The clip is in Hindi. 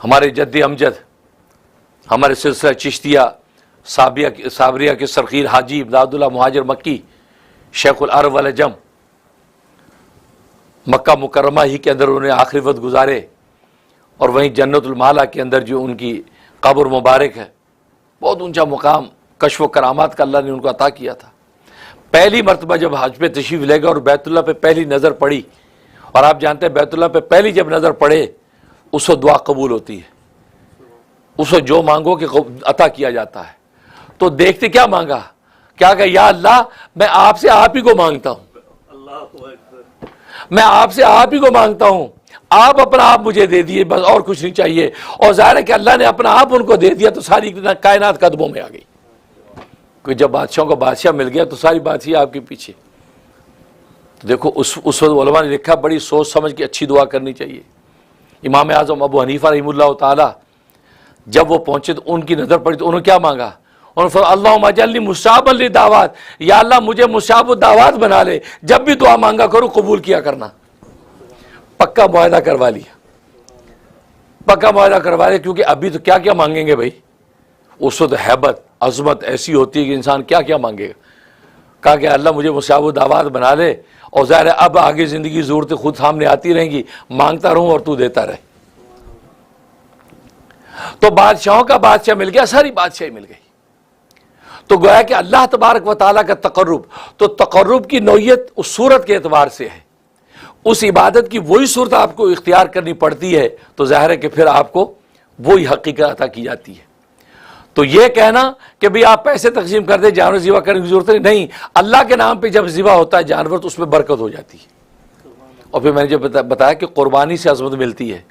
हमारे जद्द अमजद, हमारे सिलसिला चिश्तिया साबरिया के सरखीर हाजी इमदादुल्लाह मुहाजिर मक्की शेखुल अरब वल अजम, मक्का मुकर्रमा ही के अंदर उन्हें आखिरी वक्त गुजारे, और वहीं जन्नतुल माला के अंदर जो उनकी कब्र मुबारक है, बहुत ऊंचा मुकाम कश्फ व करामात का अल्लाह ने उनको अता किया था। पहली मरतबा जब हज पे तशरीफ़ ले गए और बैतुल्लाह पे पहली नज़र पड़ी, और आप जानते हैं बैतुल्लाह पे पहली जब नज़र पड़े उसको दुआ कबूल होती है, उसको जो मांगो कि अता किया जाता है। तो देखते क्या मांगा, क्या कहा, या अल्लाह मैं आपसे आप ही को मांगता हूँ, मैं आपसे आप ही को मांगता हूँ, आप अपना आप मुझे दे दिए, बस और कुछ नहीं चाहिए। और जाहिर है कि अल्लाह ने अपना आप उनको दे दिया तो सारी कायनात कदमों में आ गई। कोई जब बादशाहों को बादशाह मिल गया तो सारी बादशाही आपके पीछे। तो देखो उस वक्त उलमा ने लिखा, बड़ी सोच समझ के अच्छी दुआ करनी चाहिए। इमाम आज़म अबू हनीफा रहमतुल्लाह ताला जब वो पहुंचे तो उनकी नज़र पड़ी तो उन्होंने क्या मांगा, उन्होंने अल्लाहुम्मा अजअलनी मुस्ताजबल लिदावात, या अल्लाह मुझे मुस्ताजब दावत बना ले, जब भी दुआ मांगा करो कबूल किया करना। पक्का मुआहदा करवा लिया, पक्का मुआहदा करवा लिया, क्योंकि अभी तो क्या क्या मांगेंगे भाई, उस वक्त हैबत अजमत ऐसी होती है कि इंसान क्या क्या मांगेगा। कहा कि अल्लाह मुझे मुस्ताजब दावत बना ले, और ज़ाहिर है अब आगे ज़िंदगी की ज़रूरतें खुद सामने आती रहेंगी, मांगता रहूँ और तू देता रहे। तो बादशाहों का बादशाह मिल गया, सारी बादशाही मिल गई। तो गोया कि अल्लाह तबारक व तआला का तकर्रुब, तो तकर्रुब की नौयत उस सूरत के एतबार से है, उस इबादत की वही सूरत आपको इख्तियार करनी पड़ती है, तो ज़ाहिर है कि फिर आपको वही हकीकत अता की जाती है। तो ये कहना कि भाई आप पैसे तकसीम कर दे, जानवर ज़िबा करने की जरूरत नहीं, अल्लाह के नाम पे जब ज़िबा होता है जानवर तो उसमें बरकत हो जाती है। और फिर मैंने जब बताया कि कुर्बानी से अज़मत मिलती है,